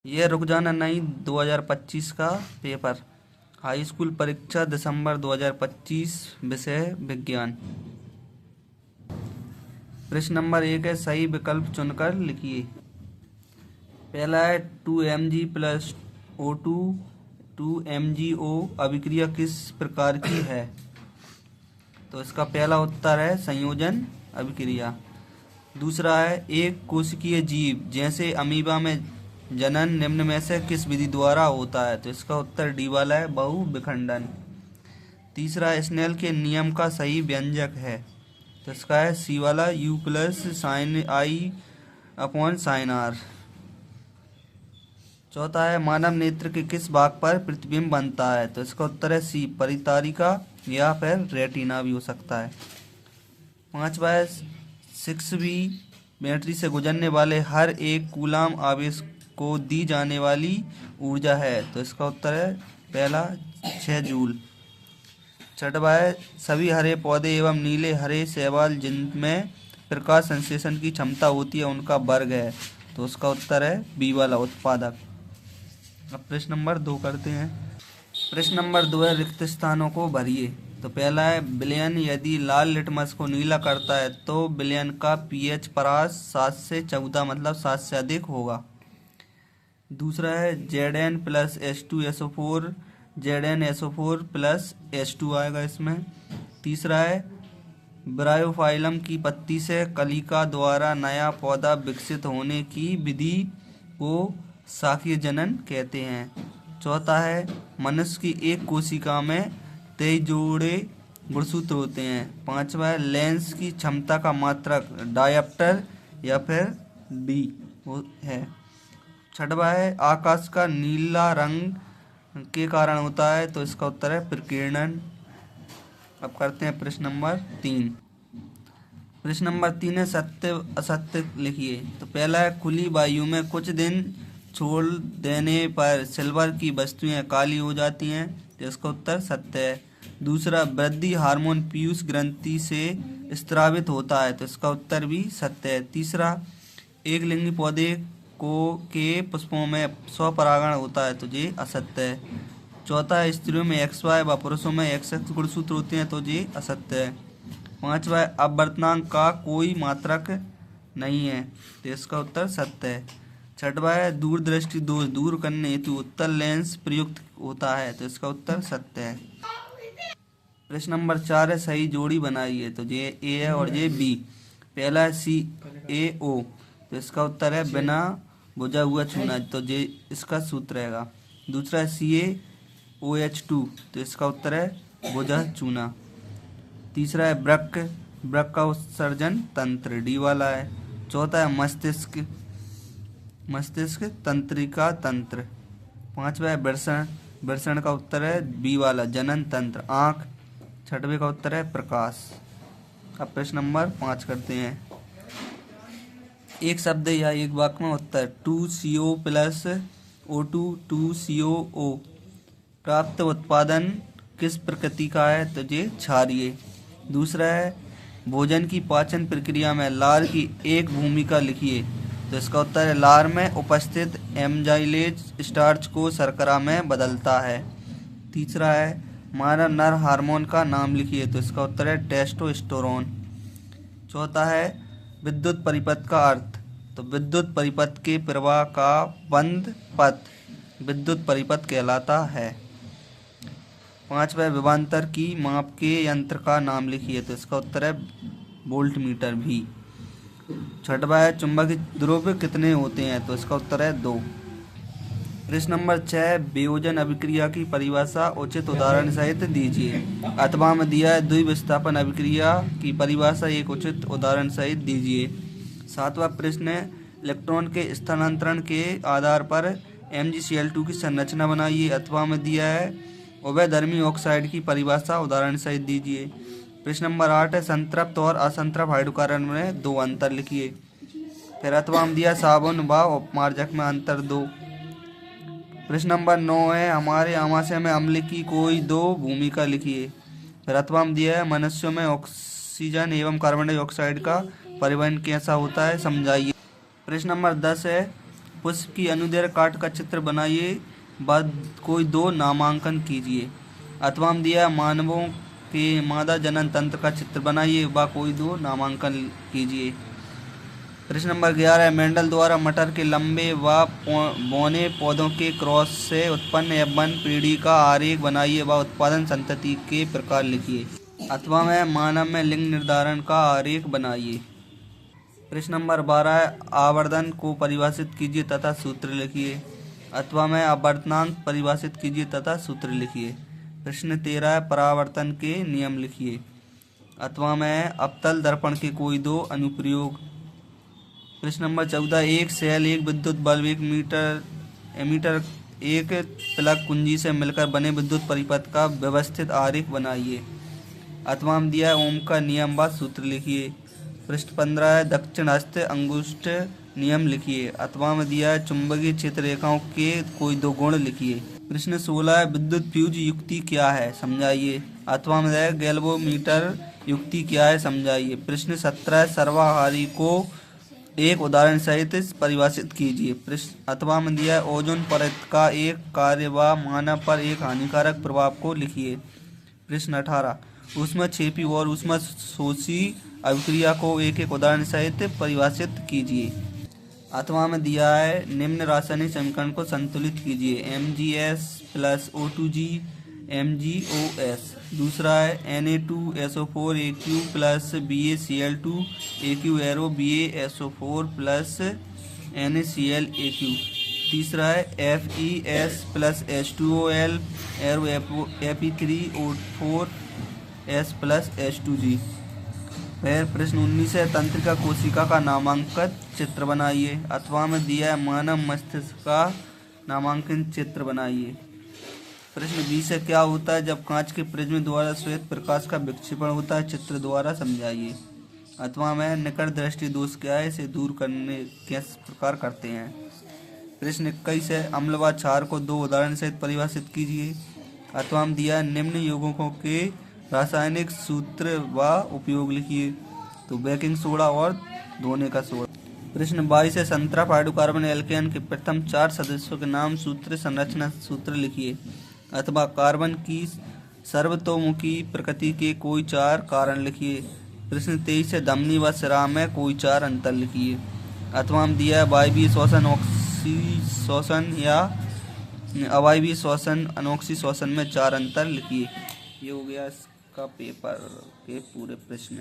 ये रुक जाना नहीं 2025 का पेपर। हाई स्कूल परीक्षा दिसंबर 2025, विषय विज्ञान। प्रश्न नंबर 1 है, सही विकल्प चुनकर लिखिए। पहला है 2Mg प्लस O2 2MgO अभिक्रिया किस प्रकार की है? तो इसका पहला उत्तर है संयोजन अभिक्रिया। दूसरा है, एक कोशिकीय जीव जैसे अमीबा में जनन निम्न में से किस विधि द्वारा होता है? तो इसका उत्तर डी वाला है, बहु विखंडन। तीसरा, स्नेल के नियम का सही व्यंजक है? तो इसका है सी वाला, U plus sign I upon sign R. चौथा है, मानव नेत्र के किस भाग पर प्रतिबिंब बनता है? तो इसका उत्तर है सी, परितारिका या फिर रेटिना भी हो सकता है। पांचवा है, 6V बैटरी से गुजरने वाले हर एक कूलाम आवेश को दी जाने वाली ऊर्जा है? तो इसका उत्तर है पहला 6 जूल। छठवा है, सभी हरे पौधे एवं नीले हरे शैवाल जिनमें प्रकाश संश्लेषण की क्षमता होती है उनका वर्ग है? तो उसका उत्तर है बी वाला, उत्पादक। अब प्रश्न नंबर 2 करते हैं। प्रश्न नंबर 2 है, रिक्त स्थानों को भरिए। तो पहला है, विलयन यदि लाल लिटमस को नीला करता है तो विलयन का पीएच परास 7 से 14 मतलब 7 से अधिक होगा। दूसरा है, Zn plus H2SO4 ZnSO4 plus H2 आएगा इसमें। तीसरा है, ब्रायोफाइलम की पत्ती से कलिका द्वारा नया पौधा विकसित होने की विधि को शाकीय जनन कहते हैं। चौथा है, मनुष्य की एक कोशिका में 23 जोड़े गुणसूत्र होते हैं। पांचवा है, लेंस की क्षमता का मात्रक डायप्टर या फिर डी है। छठवा है, आकाश का नीला रंग के कारण होता है? तो इसका उत्तर है प्रकीर्णन। अब करते हैं प्रश्न नंबर 3। प्रश्न नंबर 3 है, सत्य असत्य लिखिए। तो पहला है, खुली वायु में कुछ दिन छोड़ देने पर सिल्वर की वस्तुएं काली हो जाती हैं? तो इसका उत्तर सत्य है। दूसरा, वृद्धि हार्मोन पीयूष ग्रंथि से स्रावित होता है? तो इसका उत्तर भी सत्य है। तीसरा, एक लिंगी पौधे के पुष्पों में स्वपरागण होता है? तो ये असत्य है। चौथा, स्त्रियों में XY व पुरुषों में XX गुणसूत्र होते हैं? तो ये असत्य है। पांचवा, अपवर्तनांक का कोई मात्रक नहीं है? तो इसका उत्तर सत्य है। छठवा है, दूरदृष्टि दोष दूर करने हेतु उत्तल लेंस प्रयुक्त होता है? तो इसका उत्तर सत्य है। प्रश्न नंबर 4 है, सही जोड़ी बनाइए। तो ये ए है और ये बी। पहला है CaO, तो इसका उत्तर है बिना बुझा हुआ चूना, तो ये इसका सूत्र रहेगा। दूसरा है CaOH2, तो इसका उत्तर है बुझा चूना। तीसरा है वृक्क का उत्सर्जन तंत्र, डी वाला है। चौथा है मस्तिष्क तंत्रिका तंत्र। पांचवा है वृषण का उत्तर है बी वाला, जनन तंत्र, आँख। छठवें का उत्तर है प्रकाश। अब प्रश्न नंबर 5 करते हैं। एक शब्द या एक वाक्य में उत्तर। 2CO प्लस O2 2COO प्राप्त उत्पादन किस प्रकृति का है? तो ये क्षारीय। दूसरा है, भोजन की पाचन प्रक्रिया में लार की एक भूमिका लिखिए। तो इसका उत्तर है, लार में उपस्थित एमजाइलेज स्टार्च को शर्करा में बदलता है। तीसरा है, मानव नर हार्मोन का नाम लिखिए। तो इसका उत्तर है टेस्टोस्टेरोन। चौथा है, विद्युत परिपथ का अर्थ। तो विद्युत परिपथ के प्रवाह का बंद पथ विद्युत परिपथ कहलाता है। पांचवा, विभवांतर की माप के यंत्र का नाम लिखिए। तो इसका उत्तर है वोल्टमीटर भी। छठवा है, चुंबकीय ध्रुव कितने होते हैं? तो इसका उत्तर है 2। प्रश्न नंबर 6, वियोजन अभिक्रिया की परिभाषा उचित उदाहरण सहित दीजिए। अथवा में दिया है, द्विविस्थापन अभिक्रिया की परिभाषा एक उचित उदाहरण सहित दीजिए। 7वां प्रश्न है, इलेक्ट्रॉन के स्थानांतरण के आधार पर MgCl2 की संरचना बनाइए। अथवा में दिया है, उभयधर्मी ऑक्साइड की परिभाषा उदाहरण सहित दीजिए। प्रश्न नंबर 8 है, संतृप्त और असंतृप्त हाइड्रोकार्बन में 2 अंतर लिखिए। फिर अथवा में दिया, साबुन व उपमार्जक में अंतर 2। प्रश्न नंबर 9 है, हमारे आमाशय में अम्ल की कोई 2 भूमिका लिखिए। फिर अथवा में दिया है, मनुष्यों में ऑक्सीजन एवं कार्बन डाइऑक्साइड का परिवहन कैसा होता है, समझाइए। प्रश्न नंबर 10 है, पुष्प की अनुदैर्घ्य काट का चित्र बनाइए, बाद कोई दो नामांकन कीजिए। अथवा हम दिया मानवों के मादा जनन तंत्र का चित्र बनाइए, व कोई दो नामांकन कीजिए। प्रश्न नंबर 11 मेंडल द्वारा मटर के लंबे व बौने पौधों के क्रॉस से उत्पन्न F1 पीढ़ी का आरेख बनाइए व उत्पादन संतति के प्रकार लिखिए। अथवा में मानव में लिंग निर्धारण का आरेख बनाइए। प्रश्न नंबर 12 आवर्धन को परिभाषित कीजिए तथा सूत्र लिखिए। अथवा में आवर्तनांक परिभाषित कीजिए तथा सूत्र लिखिए। प्रश्न 13 परावर्तन के नियम लिखिए। अथवा में अवतल दर्पण के कोई दो अनुप्रयोग। प्रश्न नंबर 14 एक सेल, एक विद्युत बल्ब, एक एमीटर, एक प्लग कुंजी से मिलकर बने विद्युत परिपथ का व्यवस्थित आरेख बनाइए। अथवा हम दिया ओम का नियम व सूत्र लिखिए। प्रश्न 15 दक्षिण हस्त अंगुष्ठ नियम लिखिए। अथवा में दिया चुंबकीय क्षेत्र रेखाओं के कोई दो गुण लिखिए। प्रश्न 16 विद्युत फ्यूज युक्ति क्या है समझाइए। अथवा में दिया गैल्वेनोमीटर युक्ति क्या है समझाइए। प्रश्न 17 सर्वाहारी को एक उदाहरण सहित परिभाषित कीजिए। प्रश्न अथवा में दिया ओजोन परत का एक कार्य व मानव पर एक हानिकारक प्रभाव को लिखिए। प्रश्न 18 ऊष्मक्षेपी और ऊष्मशोषी अभिक्रिया को एक एक उदाहरण सहित परिभाषित कीजिए। अथवा में दिया है निम्न रासायनिक समीकरण को संतुलित कीजिए। MgS plus O2G MgOS। दूसरा है Na2SO4 AQ plus BaCl2 AQ arrow BaSO4 plus NaCl AQ। तीसरा है FeS plus H2OL arrow Fe3O4 S plus H2G। फिर प्रश्न 19 है तंत्रिका कोशिका का नामांकित चित्र बनाइए। अथवा में दिया है मानव मस्तिष्क का नामांकन चित्र बनाइए। प्रश्न 20 है क्या होता है जब कांच के प्रिज्म द्वारा श्वेत प्रकाश का विक्षेपण होता है, चित्र द्वारा समझाइए। अथवा में निकट दृष्टि दोष क्या है, इसे दूर करने किस प्रकार करते हैं। प्रश्न 21 है अम्ल व क्षार को दो उदाहरण सहित परिभाषित कीजिए। अथवा में दिया निम्न यौगिकों के रासायनिक सूत्र व उपयोग लिखिए। तो बेकिंग सोडा और धोने का सोडा। प्रश्न 22 है संतरा हाइड्रोकार्बन एल्केन के प्रथम 4 सदस्यों के नाम सूत्र संरचना सूत्र लिखिए। अथवा कार्बन की सर्वतोमुखी प्रकृति के कोई 4 कारण लिखिए। प्रश्न 23 है धमनी व सिरा में कोई 4 अंतर लिखिए। अथवा हम दिया है वायवीय श्वसन ऑक्सी श्वसन या अवायवीय श्वसन अनोक्सी श्वसन में 4 अंतर लिखिए। ये हो गया इसका पेपर के पूरे प्रश्न।